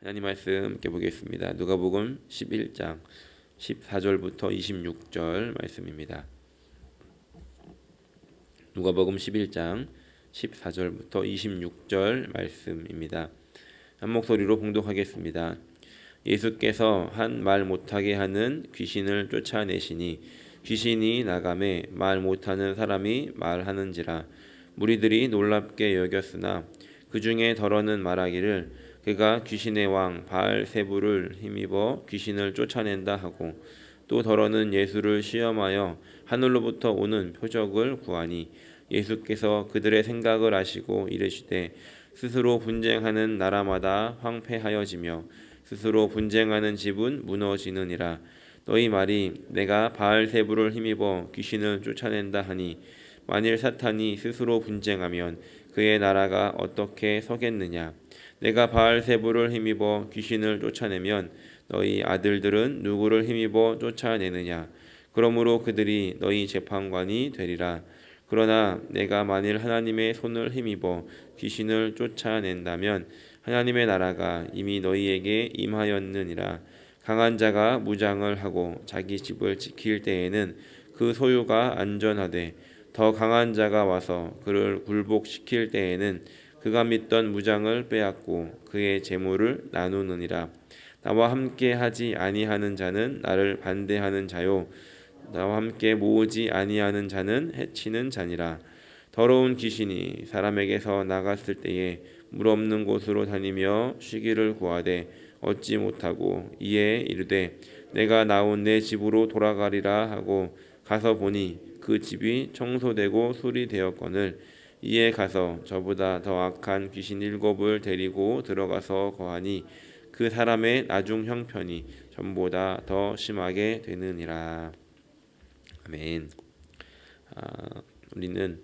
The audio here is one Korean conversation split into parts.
하나님 말씀 함께 보겠습니다. 누가복음 11장 14절부터 26절 말씀입니다. 누가복음 11장 14절부터 26절 말씀입니다. 한 목소리로 봉독하겠습니다. 예수께서 한 말 못하게 하는 귀신을 쫓아내시니 귀신이 나가매 말 못하는 사람이 말하는지라. 무리들이 놀랍게 여겼으나 그 중에 더러는 말하기를 그가 귀신의 왕 바알세불을 힘입어 귀신을 쫓아낸다 하고, 또 더러는 예수를 시험하여 하늘로부터 오는 표적을 구하니 예수께서 그들의 생각을 아시고 이르시되 스스로 분쟁하는 나라마다 황폐하여지며 스스로 분쟁하는 집은 무너지느니라. 너희 말이 내가 바알세불을 힘입어 귀신을 쫓아낸다 하니 만일 사탄이 스스로 분쟁하면 그의 나라가 어떻게 서겠느냐. 내가 바알세불을 힘입어 귀신을 쫓아내면 너희 아들들은 누구를 힘입어 쫓아내느냐. 그러므로 그들이 너희 재판관이 되리라. 그러나 내가 만일 하나님의 손을 힘입어 귀신을 쫓아낸다면 하나님의 나라가 이미 너희에게 임하였느니라. 강한 자가 무장을 하고 자기 집을 지킬 때에는 그 소유가 안전하되 더 강한 자가 와서 그를 굴복시킬 때에는 그가 믿던 무장을 빼앗고 그의 재물을 나누느니라. 나와 함께 하지 아니하는 자는 나를 반대하는 자요, 나와 함께 모으지 아니하는 자는 해치는 자니라. 더러운 귀신이 사람에게서 나갔을 때에 물 없는 곳으로 다니며 쉬기를 구하되 얻지 못하고 이에 이르되 내가 나온 내 집으로 돌아가리라 하고 가서 보니 그 집이 청소되고 수리되었거늘 이에 가서 저보다 더 악한 귀신 7을 데리고 들어가서 거하니 그 사람의 나중 형편이 전보다 더 심하게 되느니라. 아멘. 우리는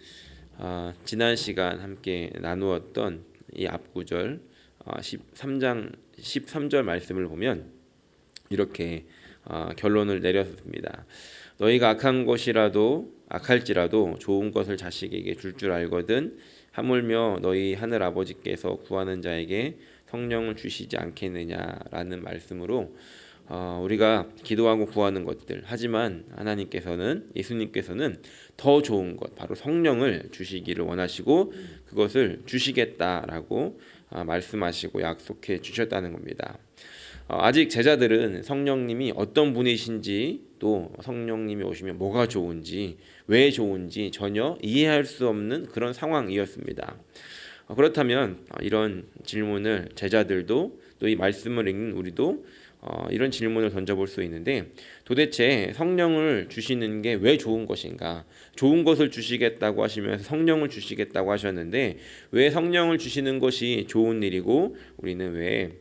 지난 시간 함께 나누었던 이 앞구절 13장 13절 말씀을 보면 이렇게 결론을 내렸습니다. 너희가 악할지라도 좋은 것을 자식에게 줄 알거든 하물며 너희 하늘 아버지께서 구하는 자에게 성령을 주시지 않겠느냐라는 말씀으로 우리가 기도하고 구하는 것들, 하지만 하나님께서는, 예수님께서는 더 좋은 것, 바로 성령을 주시기를 원하시고 그것을 주시겠다라고 말씀하시고 약속해 주셨다는 겁니다. 아직 제자들은 성령님이 어떤 분이신지, 또 성령님이 오시면 뭐가 좋은지, 왜 좋은지 전혀 이해할 수 없는 그런 상황이었습니다. 그렇다면 이런 질문을 제자들도, 또 이 말씀을 읽는 우리도 이런 질문을 던져볼 수 있는데, 도대체 성령을 주시는 게 왜 좋은 것인가? 좋은 것을 주시겠다고 하시면서 성령을 주시겠다고 하셨는데 왜 성령을 주시는 것이 좋은 일이고 우리는 왜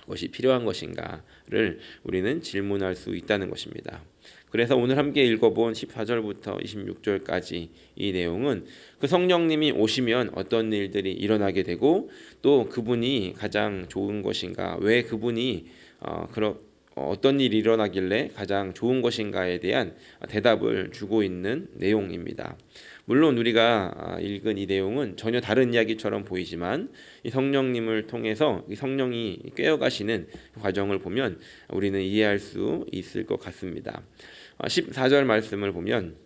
그것이 필요한 것인가를 우리는 질문할 수 있다는 것입니다. 그래서 오늘 함께 읽어본 14절부터 26절까지 이 내용은 그 성령님이 오시면 어떤 일들이 일어나게 되고, 또 그분이 가장 좋은 것인가, 왜 그분이 어떤 일이 일어나길래 가장 좋은 것인가에 대한 대답을 주고 있는 내용입니다. 물론 우리가 읽은 이 내용은 전혀 다른 이야기처럼 보이지만 이 성령님을 통해서 이 성령이 꿰어가시는 과정을 보면 우리는 이해할 수 있을 것 같습니다. 14절 말씀을 보면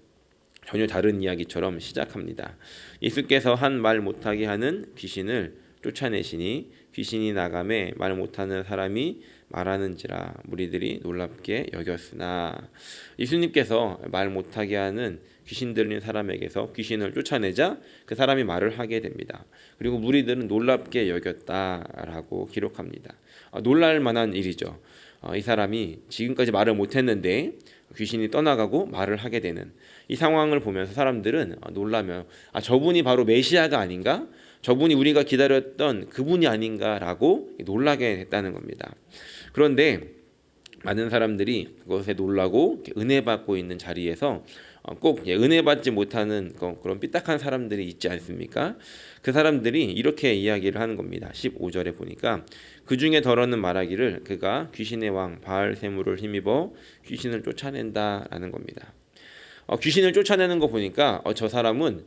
전혀 다른 이야기처럼 시작합니다. 예수께서 한 말 못하게 하는 귀신을 쫓아내시니 귀신이 나가매 말 못하는 사람이 말하는지라. 무리들이 놀랍게 여겼으나. 예수님께서 말 못하게 하는 귀신 들린 사람에게서 귀신을 쫓아내자 그 사람이 말을 하게 됩니다. 그리고 무리들은 놀랍게 여겼다라고 기록합니다. 놀랄 만한 일이죠. 이 사람이 지금까지 말을 못했는데 귀신이 떠나가고 말을 하게 되는 이 상황을 보면서 사람들은 놀라며 저분이 바로 메시아가 아닌가? 저분이 우리가 기다렸던 그분이 아닌가라고 놀라게 됐다는 겁니다. 그런데 많은 사람들이 그것에 놀라고 은혜 받고 있는 자리에서 꼭 은혜 받지 못하는 그런 삐딱한 사람들이 있지 않습니까? 그 사람들이 이렇게 이야기를 하는 겁니다. 15절에 보니까 그 중에 더러는 말하기를 그가 귀신의 왕 바알세불을 힘입어 귀신을 쫓아낸다라는 겁니다. 귀신을 쫓아내는 거 보니까 저 사람은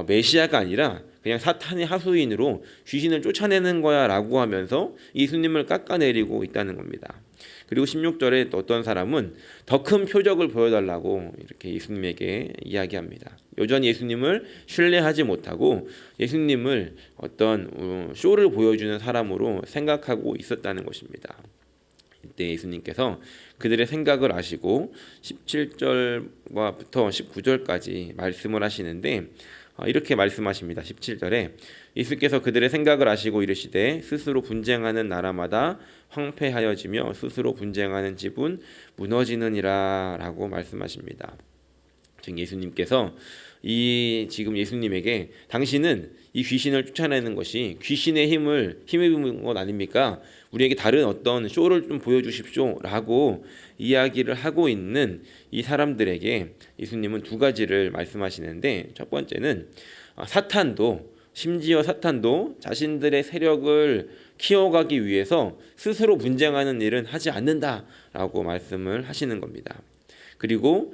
메시아가 아니라 그냥 사탄의 하수인으로 귀신을 쫓아내는 거야라고 하면서 예수님을 깎아내리고 있다는 겁니다. 그리고 16절에 또 어떤 사람은 더 큰 표적을 보여달라고 이렇게 예수님에게 이야기합니다. 여전히 예수님을 신뢰하지 못하고 예수님을 어떤 쇼를 보여주는 사람으로 생각하고 있었다는 것입니다. 이때 예수님께서 그들의 생각을 아시고 17절부터 19절까지 말씀을 하시는데 이렇게 말씀하십니다. 17절에 예수께서 그들의 생각을 아시고 이르시되 스스로 분쟁하는 나라마다 황폐하여지며 스스로 분쟁하는 집은 무너지느니라 라고 말씀하십니다. 즉 예수님께서 지금 예수님에게 당신은 이 귀신을 쫓아내는 것이 귀신의 힘입은 것 아닙니까? 우리에게 다른 어떤 쇼를 좀 보여주십시오 라고 이야기를 하고 있는 이 사람들에게 예수님은 두 가지를 말씀하시는데, 첫 번째는 심지어 사탄도 자신들의 세력을 키워가기 위해서 스스로 분쟁하는 일은 하지 않는다라고 말씀을 하시는 겁니다. 그리고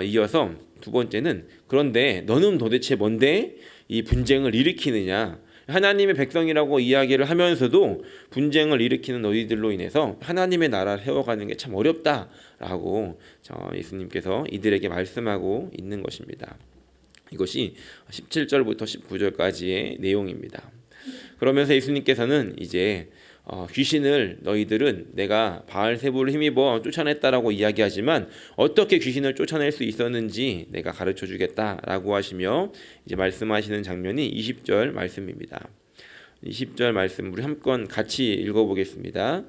이어서 두 번째는 그런데 너는 도대체 뭔데 이 분쟁을 일으키느냐, 하나님의 백성이라고 이야기를 하면서도 분쟁을 일으키는 너희들로 인해서 하나님의 나라를 세워가는 게 참 어렵다라고 예수님께서 이들에게 말씀하고 있는 것입니다. 이것이 17절부터 19절까지의 내용입니다. 그러면서 예수님께서는 이제 귀신을 너희들은 내가 바알세불을 힘입어 쫓아냈다라고 이야기하지만 어떻게 귀신을 쫓아낼 수 있었는지 내가 가르쳐 주겠다라고 하시며 이제 말씀하시는 장면이 20절 말씀입니다. 20절 말씀 우리 한번 같이 읽어보겠습니다.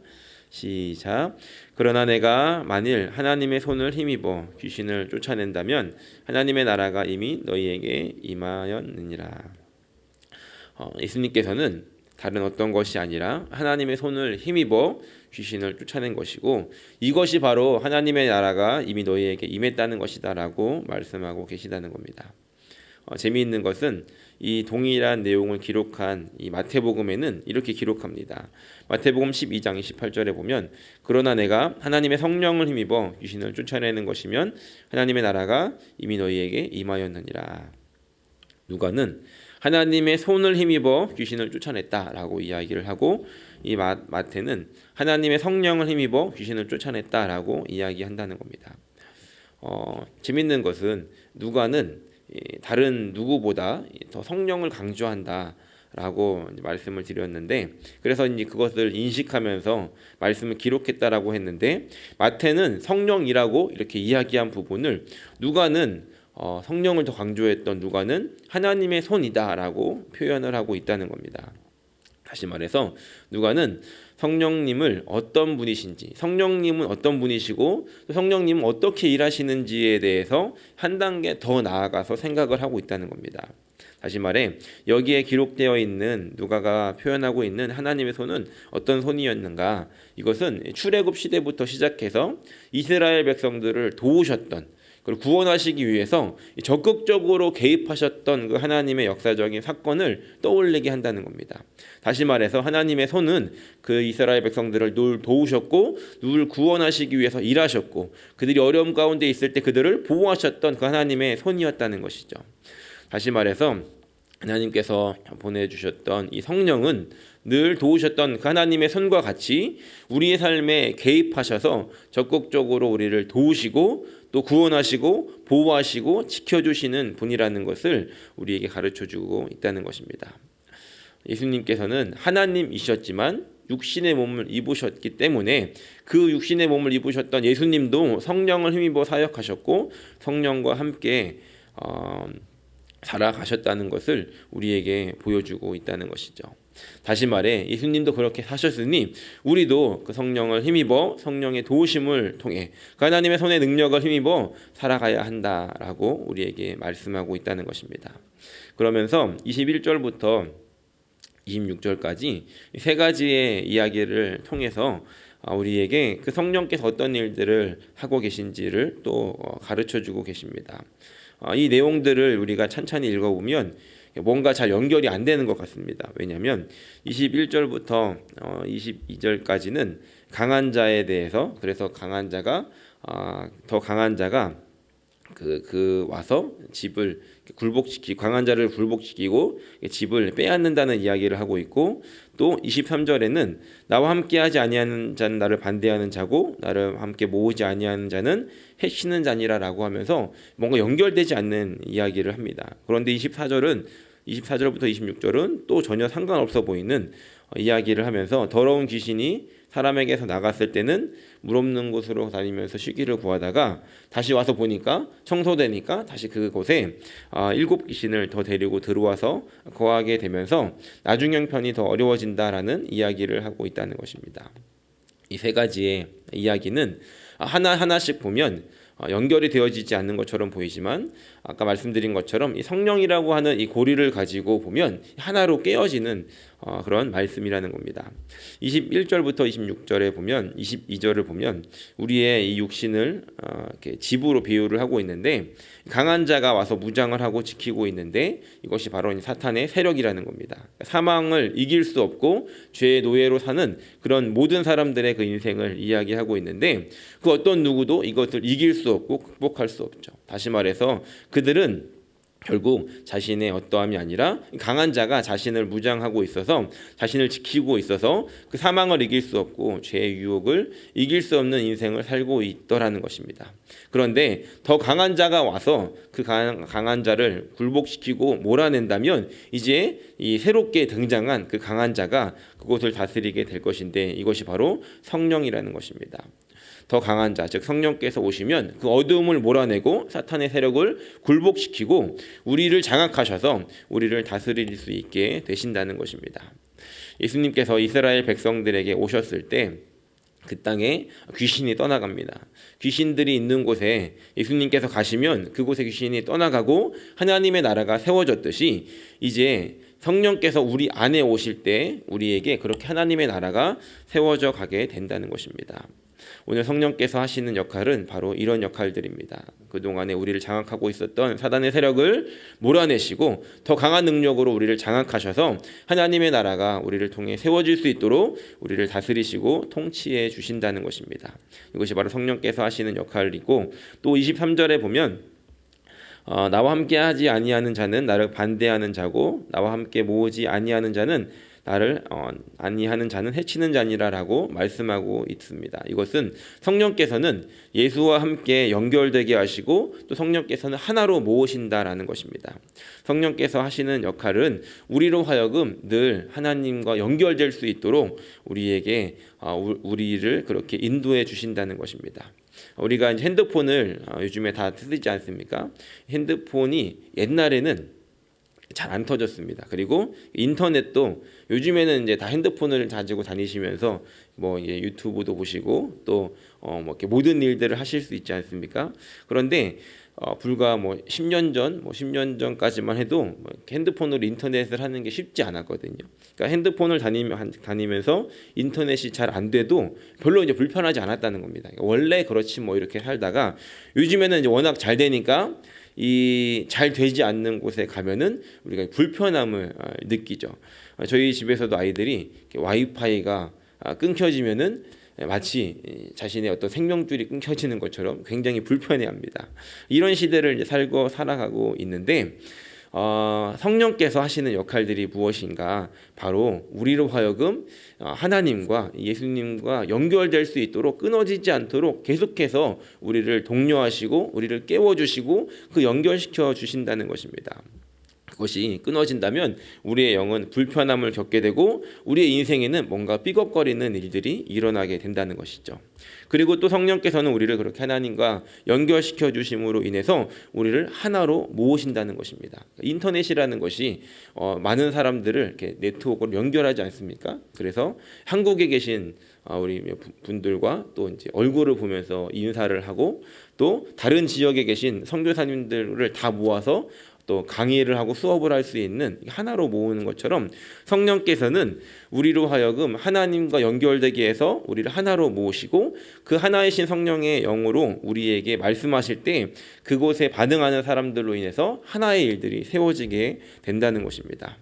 시작. 그러나 내가 만일 하나님의 손을 힘입어 귀신을 쫓아낸다면 하나님의 나라가 이미 너희에게 임하였느니라. 예수님께서는 다른 어떤 것이 아니라 하나님의 손을 힘입어 귀신을 쫓아낸 것이고 이것이 바로 하나님의 나라가 이미 너희에게 임했다는 것이다라고 말씀하고 계시다는 겁니다. 재미있는 것은 이 동일한 내용을 기록한 이 마태복음에는 이렇게 기록합니다. 마태복음 12장 28절에 보면 그러나 내가 하나님의 성령을 힘입어 귀신을 쫓아내는 것이면 하나님의 나라가 이미 너희에게 임하였느니라. 누가는 하나님의 손을 힘입어 귀신을 쫓아냈다라고 이야기를 하고 이 마태는 하나님의 성령을 힘입어 귀신을 쫓아냈다라고 이야기한다는 겁니다. 재밌는 것은 누가는 다른 누구보다 더 성령을 강조한다라고 말씀을 드렸는데, 그래서 이제 그것을 인식하면서 말씀을 기록했다라고 했는데, 마태는 성령이라고 이렇게 이야기한 부분을 누가는 성령을 더 강조했던 누가는 하나님의 손이다라고 표현을 하고 있다는 겁니다. 다시 말해서 누가는 성령님을 어떤 분이신지, 성령님은 어떤 분이시고 성령님은 어떻게 일하시는지에 대해서 한 단계 더 나아가서 생각을 하고 있다는 겁니다. 다시 말해 여기에 기록되어 있는 누가가 표현하고 있는 하나님의 손은 어떤 손이었는가, 이것은 출애굽 시대부터 시작해서 이스라엘 백성들을 도우셨던, 그리고 구원하시기 위해서 적극적으로 개입하셨던 그 하나님의 역사적인 사건을 떠올리게 한다는 겁니다. 다시 말해서 하나님의 손은 그 이스라엘 백성들을 늘 도우셨고 늘 구원하시기 위해서 일하셨고 그들이 어려움 가운데 있을 때 그들을 보호하셨던 그 하나님의 손이었다는 것이죠. 다시 말해서 하나님께서 보내주셨던 이 성령은 늘 도우셨던 그 하나님의 손과 같이 우리의 삶에 개입하셔서 적극적으로 우리를 도우시고 또 구원하시고 보호하시고 지켜주시는 분이라는 것을 우리에게 가르쳐주고 있다는 것입니다. 예수님께서는 하나님이셨지만 육신의 몸을 입으셨기 때문에 그 육신의 몸을 입으셨던 예수님도 성령을 힘입어 사역하셨고 성령과 함께 살아가셨다는 것을 우리에게 보여주고 있다는 것이죠. 다시 말해 예수님도 그렇게 사셨으니 우리도 그 성령을 힘입어 성령의 도우심을 통해 그 하나님의 손의 능력을 힘입어 살아가야 한다라고 우리에게 말씀하고 있다는 것입니다. 그러면서 21절부터 26절까지 세 가지의 이야기를 통해서 우리에게 그 성령께서 어떤 일들을 하고 계신지를 또 가르쳐주고 계십니다. 이 내용들을 우리가 찬찬히 읽어보면 뭔가 잘 연결이 안 되는 것 같습니다. 왜냐하면 21절부터 22절까지는 강한 자에 대해서, 그래서 더 강한 자가 그 와서 집을 강한 자를 굴복시키고 집을 빼앗는다는 이야기를 하고 있고, 또 23절에는 나와 함께하지 아니하는 자는 나를 반대하는 자고 나를 함께 모으지 아니하는 자는 해치는 자니라라고 하면서 뭔가 연결되지 않는 이야기를 합니다. 그런데 24절부터 26절은 또 전혀 상관없어 보이는 이야기를 하면서 더러운 귀신이 사람에게서 나갔을 때는 물 없는 곳으로 다니면서 쉬기를 구하다가 다시 와서 보니까 청소되니까 다시 그곳에 7 귀신을 더 데리고 들어와서 거하게 되면서 나중 형편이 더 어려워진다라는 이야기를 하고 있다는 것입니다. 이 세 가지의 이야기는 하나하나씩 보면 연결이 되어지지 않는 것처럼 보이지만 아까 말씀드린 것처럼 이 성령이라고 하는 이 고리를 가지고 보면 하나로 깨어지는 그런 말씀이라는 겁니다. 21절부터 26절에 보면 22절을 보면 우리의 이 육신을 이렇게 집으로 비유를 하고 있는데 강한 자가 와서 무장을 하고 지키고 있는데 이것이 바로 사탄의 세력이라는 겁니다. 사망을 이길 수 없고 죄의 노예로 사는 그런 모든 사람들의 그 인생을 이야기하고 있는데 그 어떤 누구도 이것을 이길 수 없고 극복할 수 없죠. 다시 말해서 그들은 결국 자신의 어떠함이 아니라 강한 자가 자신을 무장하고 있어서 자신을 지키고 있어서 그 사망을 이길 수 없고 죄의 유혹을 이길 수 없는 인생을 살고 있더라는 것입니다. 그런데 더 강한 자가 와서 그 강한 자를 굴복시키고 몰아낸다면 이제 이 새롭게 등장한 그 강한 자가 그곳을 다스리게 될 것인데 이것이 바로 성령이라는 것입니다. 더 강한 자, 즉 성령께서 오시면 그 어두움을 몰아내고 사탄의 세력을 굴복시키고 우리를 장악하셔서 우리를 다스릴 수 있게 되신다는 것입니다. 예수님께서 이스라엘 백성들에게 오셨을 때 그 땅에 귀신이 떠나갑니다. 귀신들이 있는 곳에 예수님께서 가시면 그곳에 귀신이 떠나가고 하나님의 나라가 세워졌듯이 이제 성령께서 우리 안에 오실 때 우리에게 그렇게 하나님의 나라가 세워져 가게 된다는 것입니다. 오늘 성령께서 하시는 역할은 바로 이런 역할들입니다. 그동안에 우리를 장악하고 있었던 사단의 세력을 몰아내시고 더 강한 능력으로 우리를 장악하셔서 하나님의 나라가 우리를 통해 세워질 수 있도록 우리를 다스리시고 통치해 주신다는 것입니다. 이것이 바로 성령께서 하시는 역할이고, 또 23절에 보면 나와 함께 하지 아니하는 자는 나를 반대하는 자고 나와 함께 모으지 아니하는 자는 나를 아니하는 자는 해치는 자니라라고 말씀하고 있습니다. 이것은 성령께서는 예수와 함께 연결되게 하시고 또 성령께서는 하나로 모으신다라는 것입니다. 성령께서 하시는 역할은 우리로 하여금 늘 하나님과 연결될 수 있도록 우리에게 우리를 그렇게 인도해 주신다는 것입니다. 우리가 이제 핸드폰을 요즘에 다 쓰지 않습니까? 핸드폰이 옛날에는 잘 안 터졌습니다. 그리고 인터넷도 요즘에는 이제 다 핸드폰을 가지고 다니시면서 뭐 이제 유튜브도 보시고 또 뭐 이렇게 모든 일들을 하실 수 있지 않습니까? 그런데 불과 10년 전까지만 해도 핸드폰으로 인터넷을 하는 게 쉽지 않았거든요. 그러니까 핸드폰을 다니면서 인터넷이 잘 안 돼도 별로 이제 불편하지 않았다는 겁니다. 원래 그렇지 뭐 이렇게 살다가 요즘에는 이제 워낙 잘 되니까 이 잘 되지 않는 곳에 가면은 우리가 불편함을 느끼죠. 저희 집에서도 아이들이 와이파이가 끊겨지면은 마치 자신의 어떤 생명줄이 끊겨지는 것처럼 굉장히 불편해합니다. 이런 시대를 이제 살아가고 있는데 성령께서 하시는 역할들이 무엇인가? 바로 우리로 하여금 하나님과 예수님과 연결될 수 있도록 끊어지지 않도록 계속해서 우리를 독려하시고 우리를 깨워주시고 그 연결시켜 주신다는 것입니다. 그것이 끊어진다면 우리의 영은 불편함을 겪게 되고 우리의 인생에는 뭔가 삐걱거리는 일들이 일어나게 된다는 것이죠. 그리고 또 성령께서는 우리를 그렇게 하나님과 연결시켜 주심으로 인해서 우리를 하나로 모으신다는 것입니다. 인터넷이라는 것이 많은 사람들을 이렇게 네트워크로 연결하지 않습니까? 그래서 한국에 계신 우리 분들과 또 이제 얼굴을 보면서 인사를 하고 또 다른 지역에 계신 선교사님들을 다 모아서 또 강의를 하고 수업을 할 수 있는 하나로 모으는 것처럼 성령께서는 우리로 하여금 하나님과 연결되게 해서 우리를 하나로 모으시고 그 하나이신 성령의 영으로 우리에게 말씀하실 때 그곳에 반응하는 사람들로 인해서 하나의 일들이 세워지게 된다는 것입니다.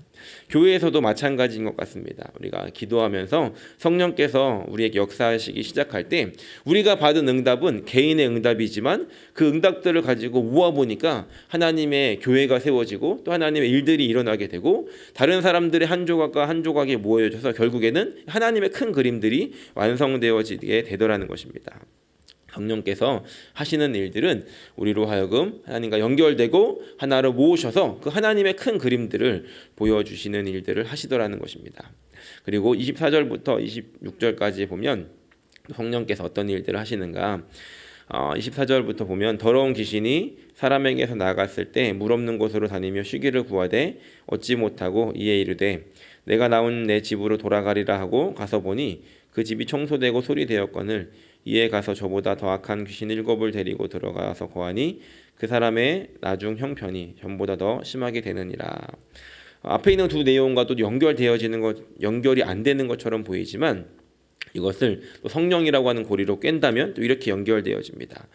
교회에서도 마찬가지인 것 같습니다. 우리가 기도하면서 성령께서 우리에게 역사하시기 시작할 때 우리가 받은 응답은 개인의 응답이지만 그 응답들을 가지고 모아보니까 하나님의 교회가 세워지고 또 하나님의 일들이 일어나게 되고 다른 사람들의 한 조각과 한 조각이 모여져서 결국에는 하나님의 큰 그림들이 완성되어지게 되더라는 것입니다. 성령께서 하시는 일들은 우리로 하여금 하나님과 연결되고 하나로 모으셔서 그 하나님의 큰 그림들을 보여주시는 일들을 하시더라는 것입니다. 그리고 24절부터 26절까지 보면 성령께서 어떤 일들을 하시는가. 24절부터 보면 더러운 귀신이 사람에게서 나갔을 때 물 없는 곳으로 다니며 쉬기를 구하되 얻지 못하고 이에 이르되 내가 나온 내 집으로 돌아가리라 하고 가서 보니 그 집이 청소되고 소리되었거늘 이에 가서 저보다 더 악한 귀신 7을 데리고 들어가서 거하니 그 사람의 나중 형편이 전보다 더 심하게 되느니라. 앞에 있는 두 내용과 또 연결이 안 되는 것처럼 보이지만 이것을 또 성령이라고 하는 고리로 꿰다면 또 이렇게 연결되어집니다.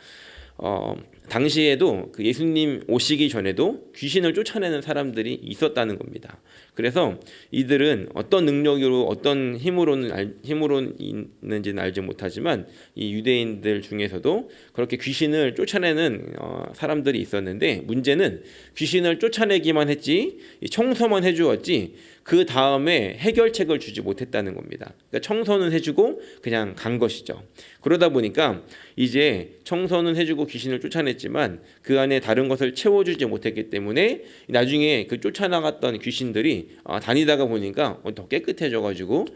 당시에도 그 예수님 오시기 전에도 귀신을 쫓아내는 사람들이 있었다는 겁니다. 그래서 이들은 어떤 능력으로 어떤 힘으로 있는지는 알지 못하지만 이 유대인들 중에서도 그렇게 귀신을 쫓아내는 사람들이 있었는데 문제는 귀신을 쫓아내기만 했지 청소만 해주었지 그 다음에 해결책을 주지 못했다는 겁니다. 그러니까 청소는 해주고 그냥 간 것이죠. 그러다 보니까 이제 청소는 해주고 귀신을 쫓아냈지만 그 안에 다른 것을 채워주지 못했기 때문에 나중에 그 쫓아나갔던 귀신들이 다니다가 보니까 더 깨끗해져가지고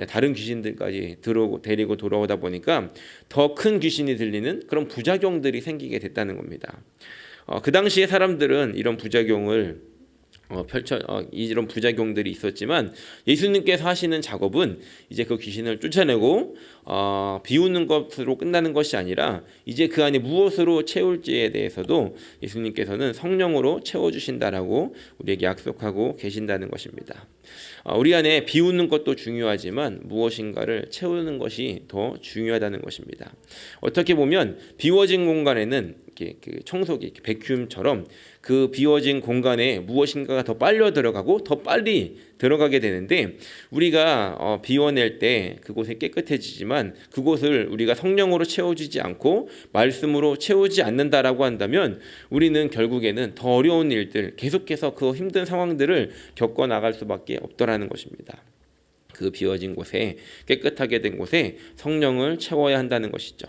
다른 귀신들까지 데리고 돌아오다 보니까 더 큰 귀신이 들리는 그런 부작용들이 생기게 됐다는 겁니다. 그 당시에 사람들은 이런 부작용을 이런 부작용들이 있었지만 예수님께서 하시는 작업은 이제 그 귀신을 쫓아내고 비우는 것으로 끝나는 것이 아니라 이제 그 안에 무엇으로 채울지에 대해서도 예수님께서는 성령으로 채워주신다라고 우리에게 약속하고 계신다는 것입니다. 우리 안에 비우는 것도 중요하지만 무엇인가를 채우는 것이 더 중요하다는 것입니다. 어떻게 보면 비워진 공간에는 그 청소기, 백큐움처럼 그 비워진 공간에 무엇인가가 더 빨려 들어가고 더 빨리 들어가게 되는데 우리가 비워낼 때 그곳에 깨끗해지지만 그곳을 우리가 성령으로 채워주지 않고 말씀으로 채우지 않는다라고 한다면 우리는 결국에는 더 어려운 일들 계속해서 그 힘든 상황들을 겪어 나갈 수밖에 없더라는 것입니다. 그 비워진 곳에 깨끗하게 된 곳에 성령을 채워야 한다는 것이죠.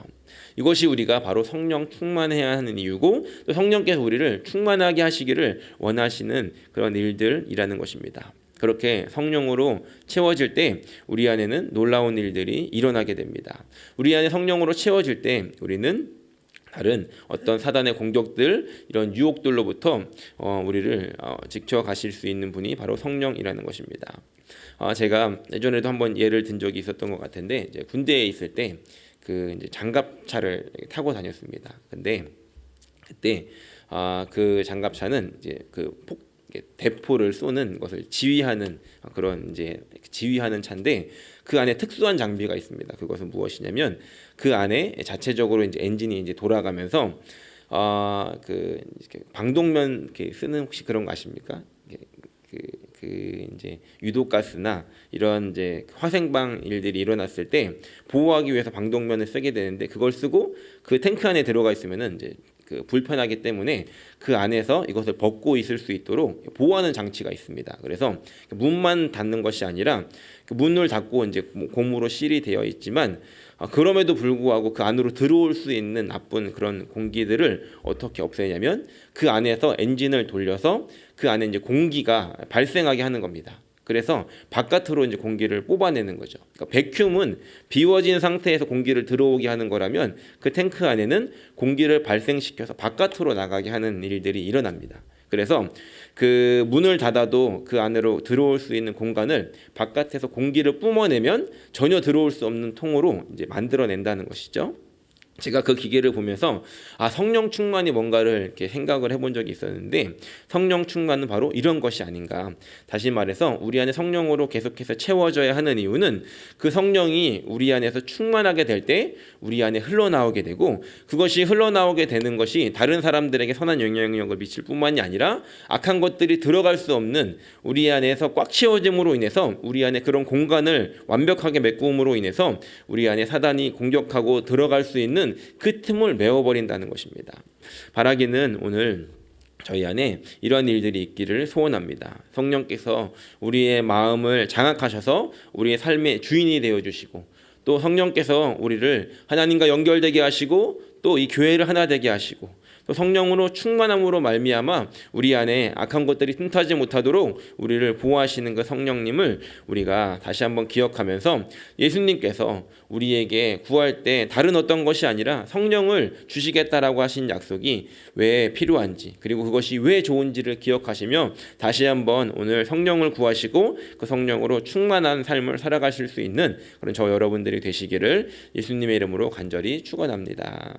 이것이 우리가 바로 성령 충만해야 하는 이유고 또 성령께서 우리를 충만하게 하시기를 원하시는 그런 일들이라는 것입니다. 그렇게 성령으로 채워질 때 우리 안에는 놀라운 일들이 일어나게 됩니다. 우리 안에 성령으로 채워질 때 우리는 다른 어떤 사단의 공격들 이런 유혹들로부터 우리를 지켜가실 수 있는 분이 바로 성령이라는 것입니다. 제가 예전에도 한번 예를 든 적이 있었던 것 같은데 이제 군대에 있을 때 그 이제 장갑차를 타고 다녔습니다. 근데 그때 그 장갑차는 이제 그 대포를 쏘는 것을 지휘하는 그런 이제 지휘하는 차인데 그 안에 특수한 장비가 있습니다. 그것은 무엇이냐면 그 안에 자체적으로 이제 엔진이 이제 돌아가면서 그 방독면 이렇게 쓰는 혹시 그런 거 아십니까? 이제 유독가스나 이런 이제 화생방 일들이 일어났을 때 보호하기 위해서 방독면을 쓰게 되는데 그걸 쓰고 그 탱크 안에 들어가 있으면은 이제 그 불편하기 때문에 그 안에서 이것을 벗고 있을 수 있도록 보호하는 장치가 있습니다. 그래서 문만 닫는 것이 아니라 그 문을 닫고 이제 고무로 실이 되어 있지만 그럼에도 불구하고 그 안으로 들어올 수 있는 나쁜 그런 공기들을 어떻게 없애냐면 그 안에서 엔진을 돌려서 그 안에 이제 공기가 발생하게 하는 겁니다. 그래서 바깥으로 이제 공기를 뽑아내는 거죠. 그러니까 백큐움은 비워진 상태에서 공기를 들어오게 하는 거라면 그 탱크 안에는 공기를 발생시켜서 바깥으로 나가게 하는 일들이 일어납니다. 그래서 그 문을 닫아도 그 안으로 들어올 수 있는 공간을 바깥에서 공기를 뿜어내면 전혀 들어올 수 없는 통으로 이제 만들어낸다는 것이죠. 제가 그 기계를 보면서 성령 충만이 뭔가를 이렇게 생각을 해본 적이 있었는데, 성령 충만은 바로 이런 것이 아닌가. 다시 말해서 우리 안에 성령으로 계속해서 채워져야 하는 이유는 그 성령이 우리 안에서 충만하게 될 때 우리 안에 흘러나오게 되고, 그것이 흘러나오게 되는 것이 다른 사람들에게 선한 영향력을 미칠 뿐만이 아니라 악한 것들이 들어갈 수 없는 우리 안에서 꽉 채워짐으로 인해서 우리 안에 그런 공간을 완벽하게 메꿈으로 인해서 우리 안에 사단이 공격하고 들어갈 수 있는 그 틈을 메워버린다는 것입니다. 바라기는 오늘 저희 안에 이런 일들이 있기를 소원합니다. 성령께서 우리의 마음을 장악하셔서 우리의 삶의 주인이 되어주시고, 또 성령께서 우리를 하나님과 연결되게 하시고, 또 이 교회를 하나 되게 하시고, 또 성령으로 충만함으로 말미암아 우리 안에 악한 것들이 틈타지 못하도록 우리를 보호하시는 그 성령님을 우리가 다시 한번 기억하면서, 예수님께서 우리에게 구할 때 다른 어떤 것이 아니라 성령을 주시겠다라고 하신 약속이 왜 필요한지, 그리고 그것이 왜 좋은지를 기억하시며 다시 한번 오늘 성령을 구하시고 그 성령으로 충만한 삶을 살아가실 수 있는 그런 저 여러분들이 되시기를 예수님의 이름으로 간절히 축원합니다.